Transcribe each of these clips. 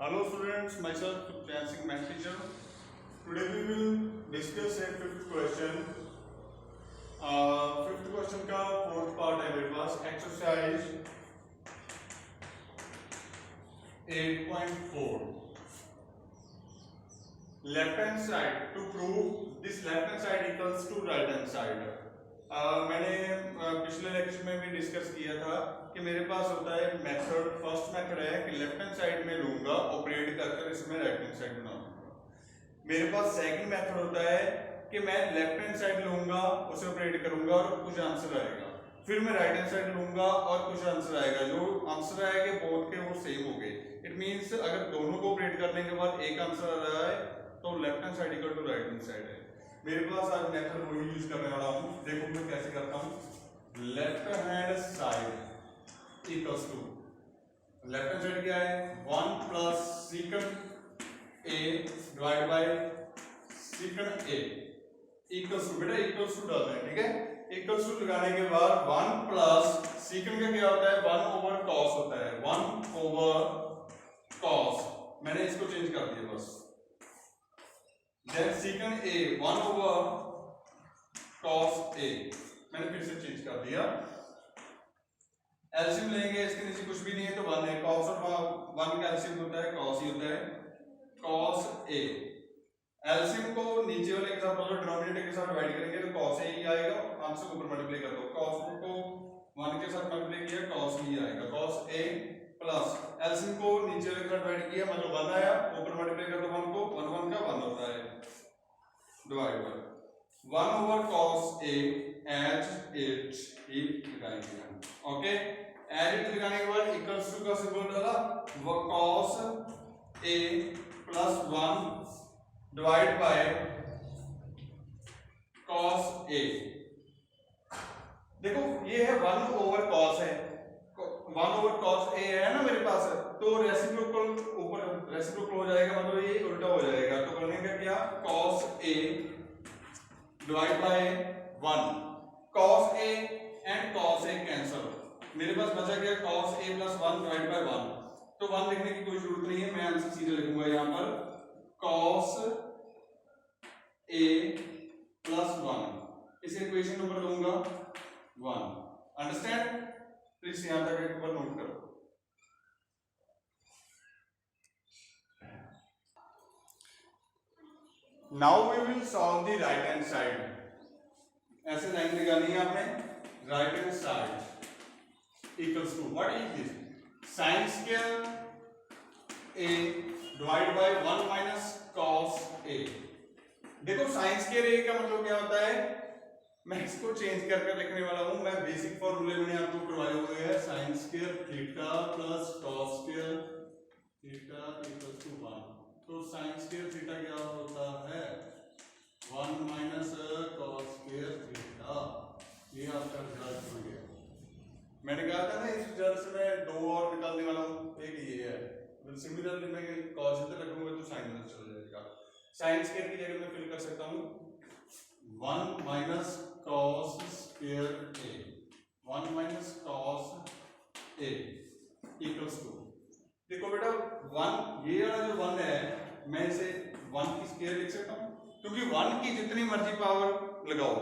Hello students, myself Supriyan Singh, math teacher. Today we will discuss a fifth question. Fifth question का fourth part है मेरे पास, exercise 8.4. Left hand side to prove this left hand side equals to right hand side. मैंने पिछले lecture में भी discuss किया था कि मेरे पास होता है मेथड. फर्स्ट मेथड है कि लेफ्ट हैंड साइड में लूंगा, ऑपरेट कर इसमें राइट हैंड साइड बनाऊंगा. मेरे पास सेकंड मेथड होता है कि मैं लेफ्ट हैंड साइड लूंगा, उसे ऑपरेट करूंगा और कुछ आंसर आएगा. फिर मैं राइट हैंड साइड लूंगा और कुछ आंसर आएगा. जो आंसर आएंगे बोथ के वो सेम हो गए. इट मींस अगर दोनों को ऑपरेट करने के बाद एक आंसर आ रहा है तो left hand side equal to right hand side है. मेरे पास आज मेथड वही यूज करने वाला हूं. देखो मैं कैसे करता हूं. Left hand side equals to, left hand side क्या है, 1 plus second a divide by second a equals to, बेटा इक्वल्स टू डालना है, ठीक है. इक्वल्स टू लगाने के बाद 1 प्लस सेकंड का क्या होता है, 1 ओवर कॉस होता है. 1 ओवर कॉस, मैंने इसको चेंज कर दिया बस. Then second A 1 over cos A, मैंने फिर से चेंज कर दिया. एलसीएम लेंगे, इसके नीचे कुछ भी नहीं है तो 1 है. कॉस और 1 का एलसीएम होता है कॉस ही होता है, कॉस ए. एलसीएम को नीचे वाले के साथ मतलब डिनोमिनेटर के साथ डिवाइड करेंगे तो cos a ही आएगा. आंसर को ऊपर मल्टीप्लाई कर दो. cos को 1 के साथ मल्टीप्लाई किया cos ही आएगा, cos a प्लस एलसीएम को नीचे वाले के साथ डिवाइड किया मतलब 1 आया, ऊपर मल्टीप्लाई कर दो 1 को, 1 1 का 1 होता है divide by 1 over cos a as it ही लगाएंगे हम. ओके, एज इट लगाने के बाद इक्वल्स टू का सिंबल डाला, वो cos a plus 1 divide bye cos a. देखो ये है 1 ओवर cos है, 1 ओवर cos a है ना मेरे पास, तो रेसिप्रोकल ऊपर रेसिप्रोकल हो जाएगा, मतलब ये उल्टा हो जाएगा. तो करने का क्या, cos a divide by 1, cos a and cos a cancel. मेरे पास बचा गया cos a plus 1 divide by 1. तो 1 लिखने की कोई जरूरत नहीं है, मैं आंसर सीधे लिखूंगा यहां पर cos a प्लस 1. इसे इक्वेशन नंबर दूंगा 1. अंडरस्टैंड? प्लीज यहां तक एक बार नोट करो. Now we will solve the right hand side. ऐसे लाइन लगानी है आपने. Right hand side equals to what is this, sin square a divide by 1 minus cos a. देखो sin स्क्वायर a का मतलब क्या होता है, मैं इसको चेंज करके लिखने वाला हूं. मैं बेसिक फॉर्मूले मैंने आपको करवाए हुए हैं. sin square theta plus cos square theta equals to 1. तो sin स्क्वायर थीटा क्या होता है, 1 माइनस cos स्क्वायर थीटा. ये आपका रिजल्ट हो गया. मैंने कहा था ना इस रिजल्ट से मैं दो और निकालने वाला हूं. एक ये है, सिमिलरली मैं cos इधर रखूंगा तो sin इधर चला जाएगा. sin स्क्वायर की जगह मैं फिल कर सकता हूं 1 minus cos square a, 1 minus cos a equals to, देखो बेटा 1, ये वाला जो 1 है मैं इसे 1 की स्क्वायर लिख सकता हूं, क्योंकि 1 की जितनी मर्जी पावर लगाओ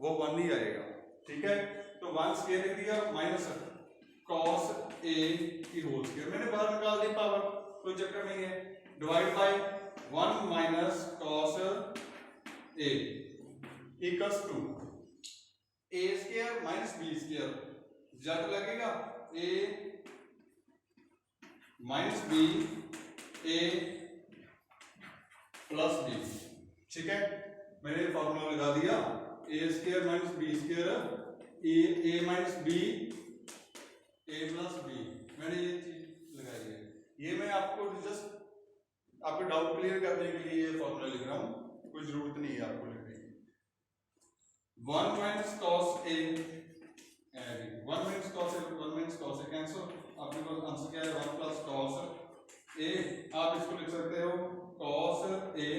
वो 1 ही आएगा. ठीक है, तो 1 स्क्वायर लिख दिया माइनस cos a की होल स्क्वायर, मैंने बाहर निकाल दी पावर, कोई चक्कर नहीं है. Divide by 1 minus cos a equals to a square minus b square. जब लगेगा a minus b a plus b. ठीक है, मैंने फॉर्मूला लगा दिया a square minus b square a minus b a plus b. मैंने ये चीज लगाई है. ये मैं आपको जस्ट आपके डाउट क्लियर करने के लिए ये फॉर्मूला लिख रहा हूं, कोई जरूरत नहीं है आपको लिखने की. 1 minus cos a 1 minus cos a 1 minus cos a cancel. आपके पास आंसर क्या है, 1 प्लस cos a. आप इसको लिख सकते हो cos a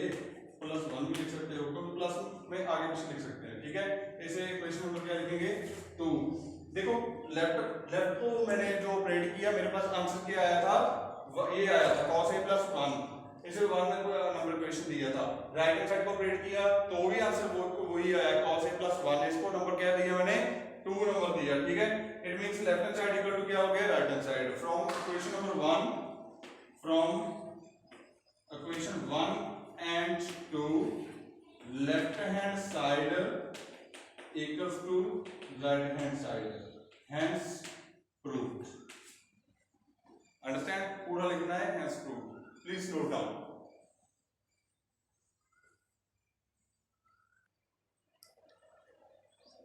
प्लस 1 भी लिख सकते हो, क्योंकि प्लस में आगे पीछे लिख सकते हैं. ठीक है, इसे इक्वेशन नंबर क्या लिखेंगे, तो देखो लेफ्ट को मैंने जो ऑपरेट किया, मेरे पास आंसर क्या आया था ये आया था cos a प्लस 1, इसे 1 में कोई नंबर इक्वेशन दिया था, राइट हैंड साइड को ऑपरेट किया तो भी आंसर वही आया cos a प्लस 1, इसको नंबर क्या दिया मैंने 2 नंबर दिया, ठीक है। It means left hand side equal to क्या हो गया right hand side. From equation number 1, from equation 1 and 2 left hand side equals to right hand side, hence proved। Understand, पूरा लिखना है hence proved, please note down.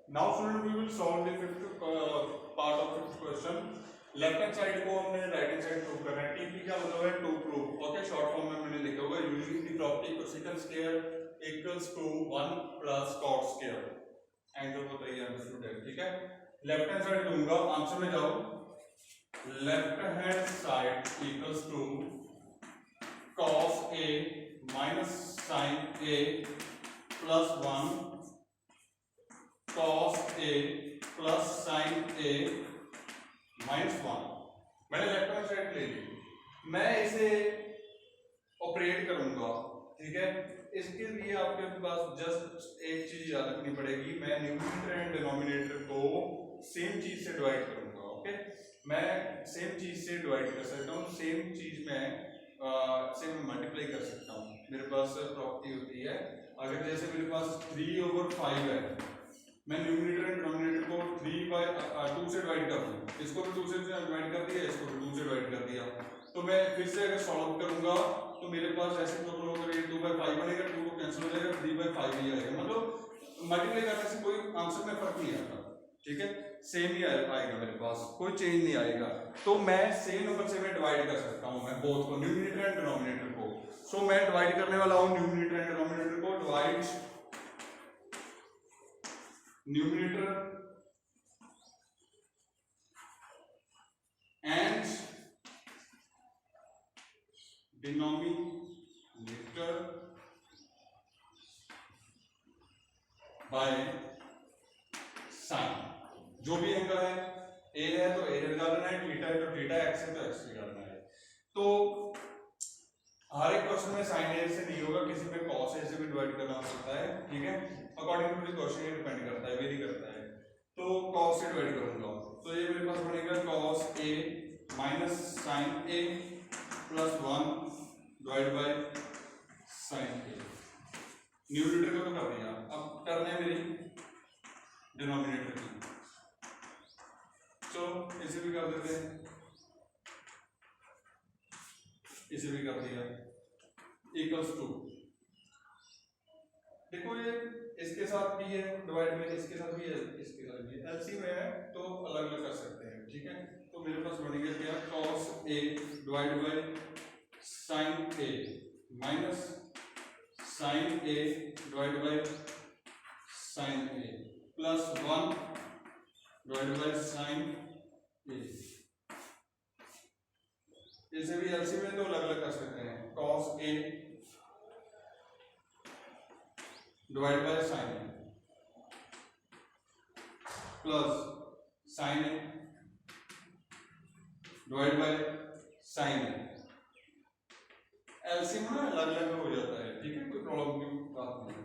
Now student we will solve the fifth part of fifth question. Left hand side को हमने right hand side prove करना है। TP का मतलब है to prove, okay. Short form में मैंने लिखा हुआ है using the property cosecant square equals to 1 plus cot square. Angle बताइए अंडरस्टूड है, ठीक है। लेफ्ट हैंड साइड लूंगा, आंसर में जाओ। Left hand side equals to cos a minus sin a plus 1 cos a plus sin a minus 1। मैंने left hand side ले ली, मैं इसे ऑपरेट करूंगा, ठीक है। इसके लिए आपके पास जस्ट एक चीज याद रखनी पड़ेगी, मैं न्यूमरेटर एंड डिनोमिनेटर को सेम चीज से डिवाइड करूंगा, ओके। मैं सेम चीज से डिवाइड कर सकता हूँ, सेम चीज में से मैं मल्टीप्लाई कर सकता हूँ। मेरे पास प्रॉपर्टी होती है, अगर जैसे मेरे पास 3/5 है, मैं न्यूमरेटर एंड डिनोमिनेटर को 3/2 से डिवाइड कर दूं, इसको भी 2 से डिवाइड कर दिया, इसको भी 2 से डिवाइड कर दिया, तो मैं फिर से अगर सॉल्व करूंगा तो मेरे पास ऐसे टोटल होकर ये 2/5 बनेगा, 2 को कैंसिल हो जाएगा, 3/5 ही आएगा। मतलब मल्टीप्लाई करने से कोई आंसर में फर्क नहीं आता, ठीक है, सेम ही आएगा, मेरे पास कोई चेंज नहीं आएगा। तो मैं सेम नंबर से मैं डिवाइड कर सकता हूँ, मैं बोथ को, न्यूमरेटर एंड डिनोमिनेटर को। सो मैं डिवाइड करने वाला हूँ न्यूमरेटर एंड डिनोमिनेटर को, divide numerator and denominator by sine. जो भी एंगल है, ए है तो ए निकालना है, थीटा है तो थीटा, एक्स है तो एक्स निकालना है। तो हर एक क्वेश्चन में साइन ए से नहीं होगा, किसी में कॉस ए से भी डिवाइड करना हो सकता है, ठीक है। अकॉर्डिंग टू द क्वेश्चन ये डिपेंड करता है, वेरी करता है। तो कॉस से डिवाइड करूंगा, तो ये मेरे पास बनेगा cos a minus sine a plus 1 divide by sine a. Numerator को तो कर दिया, अब करना है मेरी डिनोमिनेटर की। चलो इसे भी कर देते हैं, इसे भी कर दिया, इक्वल्स टू, देखो ये इसके साथ भी है डिवाइड में, इसके साथ भी है, इसके साथ भी है, एलसीएम में है तो अलग अलग कर सकते हैं, ठीक है। तो मेरे पास बनेगा क्या, cos a divide bye sin a minus sin a divide bye sin a plus 1 divide bye sin a। इसे भी एलसीएम में तो अलग अलग कर सकते हैं, cos a divide bye sin a plus sin a divide bye sin a। LCM ना अलग अलग हो जाता है, ठीक है, कोई प्रॉब्लम की बात नहीं है।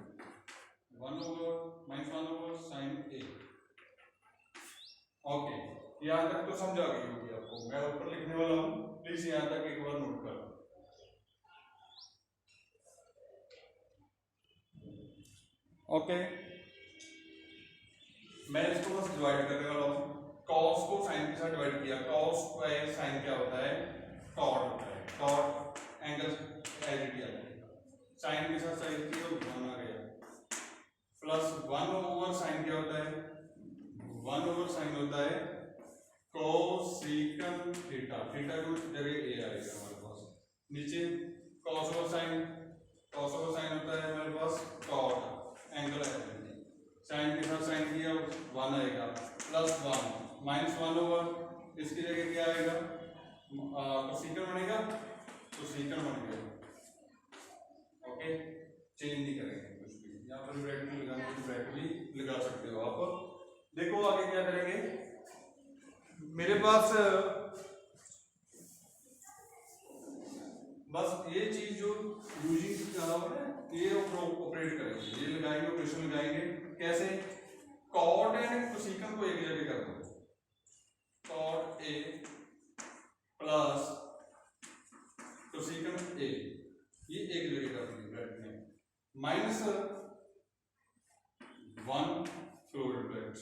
1/-1 sin a, ओके। यहाँ तक तो समझ आ गई होगी आपको, मैं ऊपर लिखने वाला हूँ, प्लीज यहाँ तक एक बार नोट कर। ओके, मैं इसको बस डिवाइड करने वाला हूँ। cos को sin के साथ डिवाइड किया, cos बाय sin क्या होता है, cot होता है, cot angle as it is, sin के साथ sin की तो 1 आ गया, प्लस 1/sin क्या होता है, 1/sin होता है कोसेकंट थीटा, थीटा की जगह a आएगा हमारे पास, नीचे cos होता है हमारे पास cot एंगल है, sin के साथ sin किया 1 आएगा, प्लस 1 माइनस 1 ओवर इसकी जगह क्या आएगा, कोसेकंट बनेगा, कोसेकंट बन गया, ओके। चेंज नहीं करेंगे कुछ भी, यहाँ पर ब्रैकेट लगाने की ब्रैकेट भी लगा सकते हो आप। देखो आगे क्या करेंगे, मेरे पास बस ये चीज जो यूजिंग ये ऑपरेट करेंगे, ये लगाएंगे, ऑपरेशन लगाएंगे कैसे, कॉट एंड कोसेकंट को एक जगह कर दो, कॉट ए प्लस कोसेकंट ए, ये एक जगह कर देंगे ब्रैकेट में, माइनस 1 फ्लोरेट ब्रैकेट,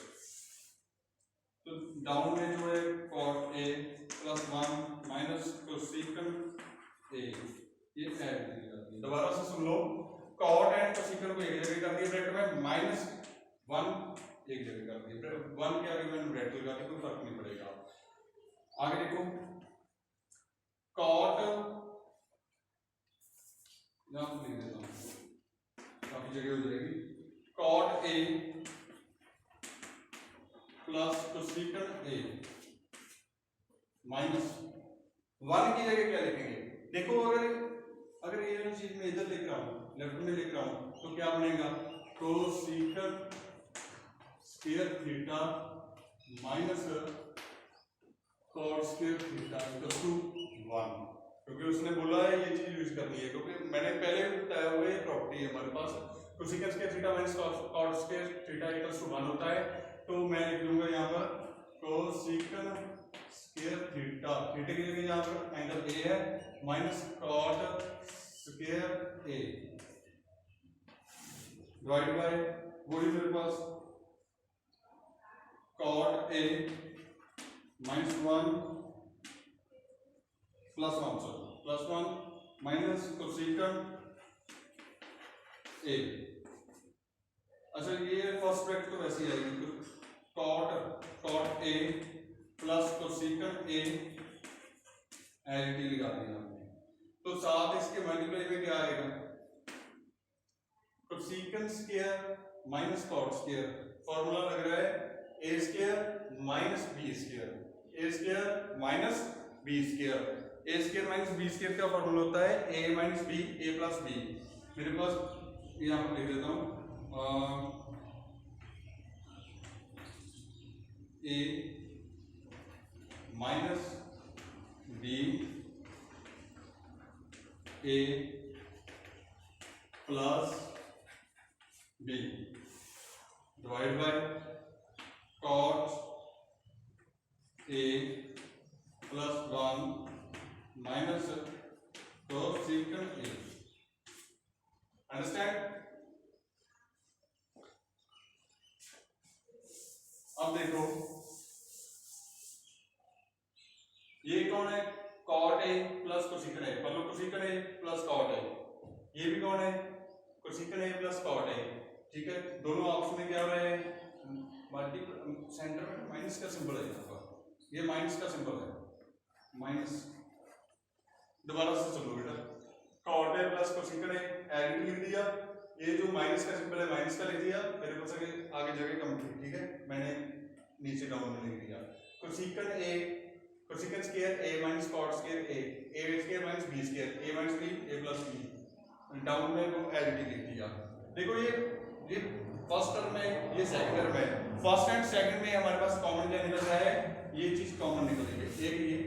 तो डाउन में जो है cot A plus 1 minus cosecant ए, ये ऐड करनी है। दोबारा से सुन लो, कॉट एंड कोसेकंट को एक जगह कर दिया ब्रैकेट में, माइनस 1 एक जगह कर दिया, 1 के आगे मैंने ब्रैकेट लगा दिया, कोई फर्क नहीं पड़ेगा। आगे देखो, कॉट, यहां लिख देता हूं काफी जगह हो जाएगी, cot A plus cosecant A minus 1 की जगह क्या लिखेंगे, देखो अगर ये वाली चीज मैं इधर लिख रहा हूं, लेफ्ट में लिख रहा हूं, तो क्या बनेगा, cosecant square theta minus cot square theta equal to 1, क्योंकि उसने बोला है ये चीज यूज करनी है, क्योंकि मैंने पहले बताया हुआ है प्रॉपर्टी है हमारे पास, cosecant square theta minus cot square theta equal to 1 होता है, तो मैं लिख लूंगा यहाँ पर कोसेकंट स्क्वायर थीटा, थीटा की जगह यहाँ पर एंगल ए है, minus cot square A divide by वही मेरे पास cot A minus 1 plus 1 sorry plus 1 minus cosecant A, अच्छा ये फर्स्ट ब्रैकेट तो वैसे ही आएगी, cot A plus cosecant A एलटी लगा दिया हमने, तो साथ इसके मल्टीप्लाई में क्या आएगा, cosecant square minus cot square, formula लग रहा है A square minus B square, A square minus B square, A square minus B square का फॉर्मूला होता है A minus B, A plus B, मेरे पास यहाँ पर लिख देता हूँ A minus B A plus B divide by cot A plus 1 minus cosecant A, understand. अब देखो ये कौन है, कॉट ए प्लस कोसेकंट ए, मतलब कोसेकंट ए प्लस कॉट ए, ये भी कौन है, कोसेकंट ए प्लस कॉट ए, ठीक है, दोनों आपस में क्या हो रहे हैं, सेंटर में माइनस का सिंबल है यहाँ पर, ये माइनस का सिंबल है, माइनस, दोबारा से चलो बेटा, cot A plus cosecant A add लिख दिया, ये जो माइनस का सिंबल है माइनस का लिख दिया, मेरे पास आगे जगह कम थी, ठीक है, मैंने नीचे डाउन में लिख दिया, कोसेकंट ए कोसेकंट square A minus cot square A square minus B square, A minus B A plus B, down में वो एलटी लिख दिया। देखो ये फर्स्ट टर्म में, ये सेकंड टर्म में, फर्स्ट एंड सेकंड में हमारे पास कॉमन क्या निकल रहा है, ये चीज कॉमन निकल रही है, एक ये,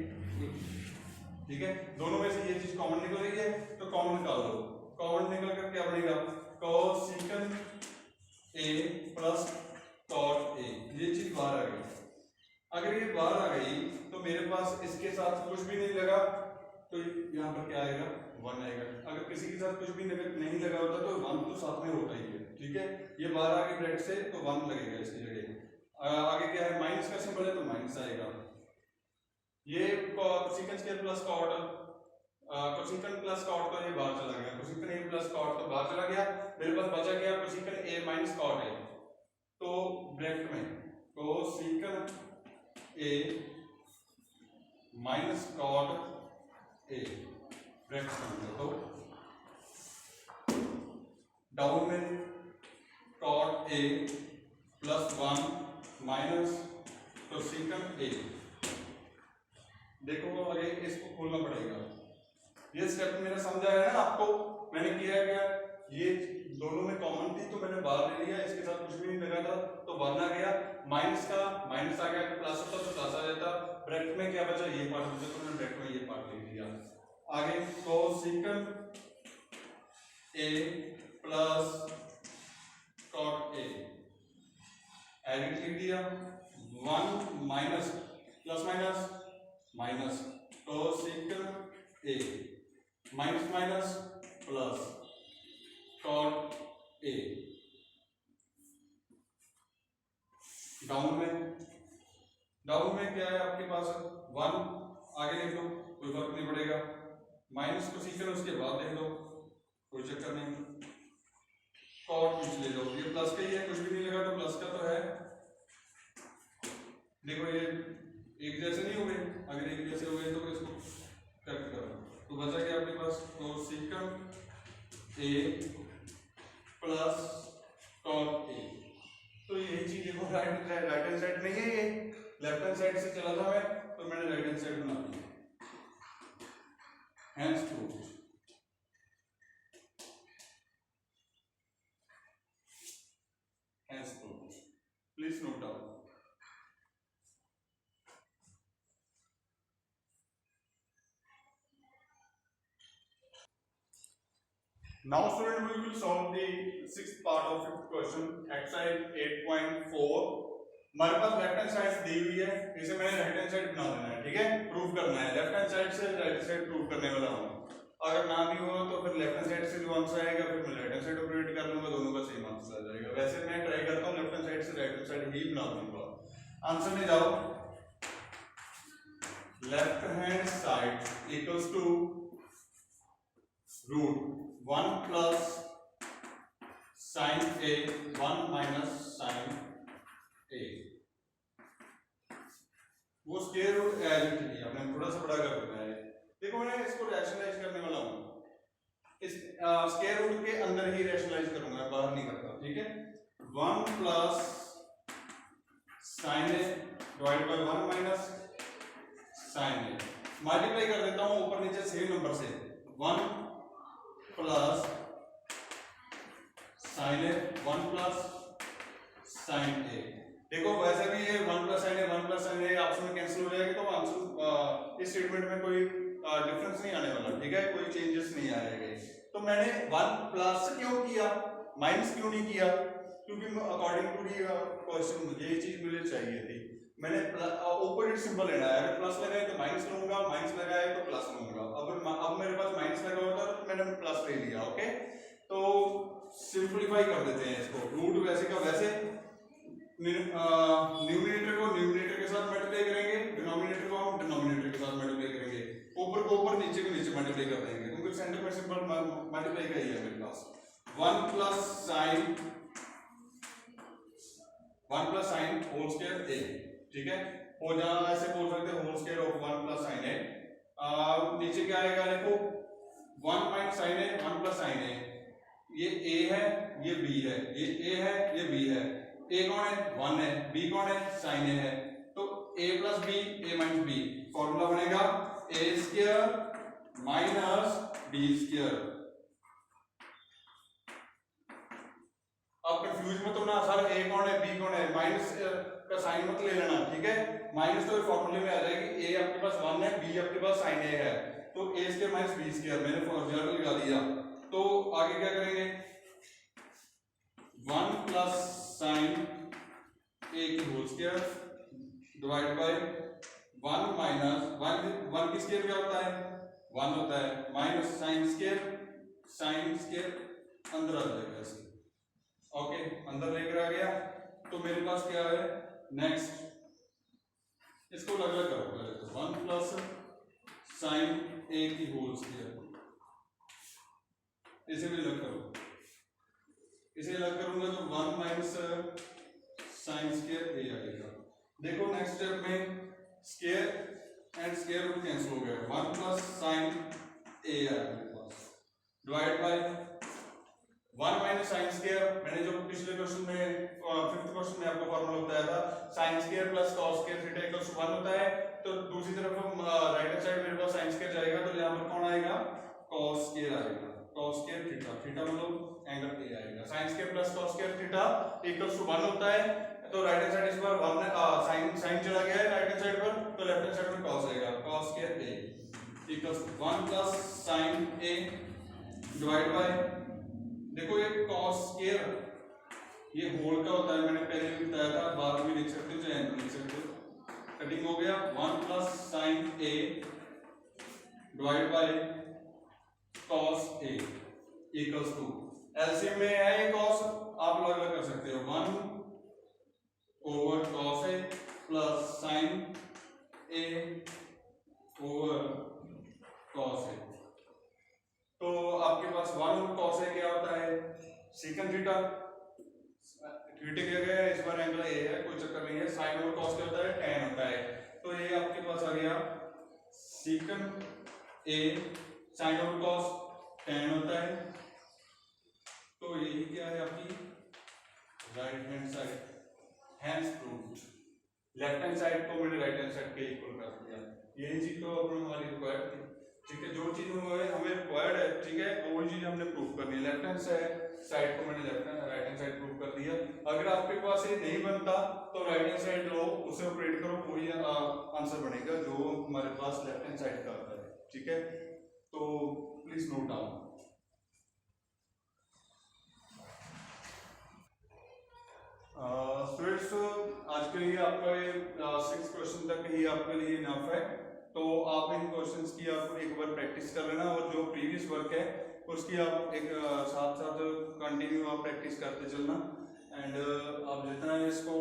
ठीक है, दोनों में से ये चीज कॉमन निकल रही है, तो कॉमन निकाल दो, कॉमन निकल कर क्या बनेगा, कोसेकंट ए प्लस कॉट ए, ये चीज बाहर आ गई, अगर ये बाहर आ गई तो मेरे पास इसके साथ कुछ भी नहीं लगा, तो यहाँ पर क्या आएगा, 1 आएगा, अगर किसी के साथ कुछ भी नहीं लगा होता तो 1 तो साथ में होता ही है, ठीक है, ये बाहर आ गई ब्रैकेट से तो 1 लगेगा इसकी जगह, आगे क्या है, माइनस का सिंबल है तो माइनस आएगा, ये cosecant square plus cot, cosecant plus cot तो ये बाहर चला गया, कोसेकंट ए प्लस कॉट तो बाहर चला गया, मेरे पास बचा गया कोसेकंट ए माइनस कॉट ए, तो ब्रैकेट में कोसेकंट A minus cot A bracket में, तो डाउन में cot A plus 1 minus cosecant ए, देखो आगे इसको खोलना पड़ेगा, ये स्टेप मेरा समझ आया ना आपको, मैंने किया क्या, ये दोनों में कॉमन थी तो मैंने बाहर ले लिया, इसके साथ कुछ भी नहीं लगा था तो 1 आ गया, माइनस का माइनस आ गया, प्लस होता तो प्लस आ जाता, ब्रैकेट में क्या बचा, ये पार्ट बचा, तो मैंने ब्रैकेट में ये पार्ट ले लिया, आगे cosecant A plus cot A, edit लिख दिया, 1 minus plus minus minus cosecant A minus minus plus cot A. Down में क्या है आपके पास 1, आगे लिख दो कोई फर्क नहीं पड़ेगा, माइनस कोसेकंड उसके बाद लिख दो कोई चक्कर नहीं, कॉट पीछे ले जाओ, ये प्लस का ही है, कुछ भी नहीं लगा तो प्लस का तो है। देखो ये एक जैसे नहीं हो गए, अगर एक जैसे हो गए तो इसको करेक्ट करो, तो बचा क्या आपके पास कोसेकंड ए प्लस कॉट ए। तो यही चीज देखो राइट हैंड साइड नहीं है, ये लेफ्ट हैंड साइड से चला था मैं, तो मैंने राइट हैंड साइड बना दी। Hence proved. Hence proved, please note down. Now student, we will solve the sixth part of fifth question, exercise 8.4। हमारे पास लेफ्ट हैंड साइड दी हुई है, इसे मैंने राइट हैंड साइड बना देना है, ठीक है, प्रूव करना है, लेफ्ट हैंड साइड से राइट साइड प्रूव करने वाला हूँ। अगर ना भी हो तो फिर लेफ्ट हैंड साइड से जो आंसर आएगा फिर मैं राइट हैंड साइड ऑपरेट कर लूंगा, दोनों का सेम आंसर आ जाएगा। वैसे मैं ट्राई करता हूँ लेफ्ट हैंड साइड से राइट हैंड साइड ही बना दूंगा। आंसर में जाओ, left hand side equals to root 1 plus sine A 1 minus sine A. वो square root as it is आपने थोड़ा सा बड़ा कर देना है। देखो मैं इसको रैशनलाइज करने वाला हूँ, इस स्क्वायर रूट के अंदर ही रैशनलाइज करूंगा, बाहर नहीं करता, ठीक है। 1 plus sine A divide by 1 minus sine a, multiply कर देता हूँ ऊपर नीचे सेम नंबर से, 1 plus sine A 1 plus sine a. देखो वैसे भी ये 1 plus sine A 1 plus sine a आपस में कैंसिल हो जाएगा, तो आंसर इस स्टेटमेंट में कोई डिफरेंस नहीं आने वाला, ठीक है, कोई चेंजेस नहीं आएंगे। तो मैंने 1 प्लस क्यों किया, माइनस क्यों नहीं किया, क्योंकि अकॉर्डिंग टू दी क्वेश्चन मुझे ये चीज मुझे चाहिए थी। मैंने ऑपोजिट सिंबल लेना है, अगर प्लस लगाए तो माइनस लूंगा, माइनस लगाए तो प्लस लूंगा। अब मेरे पास माइनस लगा होता तो मैंने प्लस ले लिया, ओके। तो सिंपलीफाई कर देते हैं इसको, रूट वैसे का वैसे, न्यूमरेटर को न्यूमरेटर के साथ मल्टीप्लाई करेंगे, डिनोमिनेटर को हम डिनोमिनेटर के साथ मल्टीप्लाई करेंगे, ऊपर को ऊपर नीचे को नीचे मल्टीप्लाई कर देंगे, क्योंकि सेंटर में सिंबल मल्टीप्लाई का ही है मेरे पास। 1 plus sine whole square A, ठीक है, हो जहां ऐसे बोल सकते हैं whole square of 1 plus sine A. नीचे क्या आएगा देखो, 1 minus sine A 1 plus sine A, ये a है ये b है, ये a है ये b है, a कौन है 1 है, b कौन है साइन a है, तो a plus b a minus b, formula बनेगा a square minus b square. अब कंफ्यूज मत होना सर a कौन है b कौन है, माइनस का साइन मत ले लेना, ठीक है, माइनस तो फॉर्मूले में आ जाएगी, a आपके पास 1 है b आपके पास साइन a है, तो a square minus b square मैंने फॉर्मूला लगा दिया। तो आगे क्या करेंगे, 1 प्लस साइन ए की whole square divide by 1 minus 1 की स्क्वायर क्या होता है 1 होता है, माइनस साइन स्क्वायर अंदर आ जाएगा ऐसे, ओके, अंदर लेकर आ गया। तो मेरे पास क्या है नेक्स्ट, इसको अलग अलग करो पहले, तो 1 प्लस साइन ए की होल स्क्वायर, इसे भी अलग करो, इसे अलग करूंगा तो 1 माइनस साइन स्क्वायर ए आएगा। देखो नेक्स्ट स्टेप में square and square root cancel हो गया, 1 प्लस साइन ए आया मेरे पास, divide by 1 minus sine square, मैंने जो पिछले क्वेश्चन में फिफ्थ क्वेश्चन में आपको फॉर्मूला बताया था, sine square plus cos square theta equals 1 होता है, तो दूसरी तरफ हम राइट हैंड साइड मेरे पास साइन स्क्वायर जाएगा, तो यहां पर कौन आएगा कॉस स्क्वायर आएगा, cos स्क्वायर थीटा, थीटा मतलब एंगल ए आएगा, sin square plus cos square theta equals to 1 होता है, तो राइट हैंड साइड इस बार 1 साइन चला गया है राइट हैंड साइड पर, तो लेफ्ट हैंड साइड में cos आएगा, cos स्क्वायर ए। इक्वल्स 1 प्लस साइन ए डिवाइड बाय, देखो ये कॉस स्क्वायर ये होल का होता है, मैंने पहले भी बताया था, बाद में लिख सकते हो चाहे लिख सकते हो। कटिंग हो गया 1 plus sine A divide by cos A equals to, LCM में है ये कॉस, आप अलग अलग कर सकते हो, 1 ओवर कॉस ए प्लस साइन ए ओवर कॉस ए। तो आपके पास 1 ओवर कॉस ए क्या होता है, सेकंड थीटा, थीटा क्या गया है, इस बार एंगल ए है, कोई चक्कर नहीं है, साइन ओवर कॉस क्या होता है, tan होता है। तो ये आपके पास आ गया second A sine over cos tan होता है। तो यही क्या है आपकी right hand side, hands proved. Left hand side को मैंने राइट हैंड साइड के इक्वल कर दिया, यही चीज तो अपने हमारी रिक्वायर्ड थी, ठीक है। जो चीज हमें रिक्वायर्ड है, ठीक है, वही चीज हमने प्रूव करनी है। लेफ्ट हैंड साइड को मैंने राइट हैंड साइड प्रूव कर दिया। अगर आपके पास ये नहीं बनता तो राइट हैंड साइड लो, उसे ऑपरेट करो, वही आंसर बनेगा जो हमारे पास लेफ्ट हैंड साइड का आता है, ठीक है। तो प्लीज नोट डाउन। स्टूडेंट्स आज के लिए आपका ये 6 क्वेश्चन तक ही आपके लिए इनफ है। तो आप इन क्वेश्चंस की आप एक बार प्रैक्टिस कर लेना, और जो प्रीवियस वर्क है उसकी आप एक साथ साथ कंटिन्यू आप प्रैक्टिस करते चलना। एंड आप जितना इसको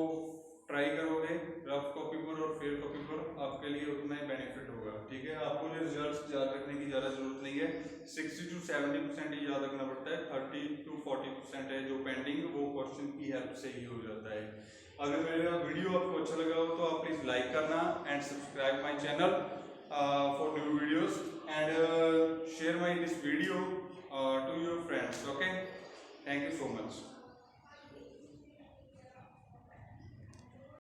ट्राई करोगे रफ कॉपी पर और फेयर कॉपी पर, आपके लिए उतना ही बेनिफिट होगा, ठीक है। आपको ये रिजल्ट्स याद रखने की ज़्यादा जरूरत नहीं है, 60 to 70% ही याद रखना पड़ता है, 30 to 40% है जो पेंडिंग, वो क्वेश्चन की हेल्प से ही हो जाता है। अगर मेरा वीडियो आपको अच्छा लगा हो तो आप प्लीज़ लाइक करना and subscribe my channel for new videos, and share my this video to your friends, okay? Thank you so much.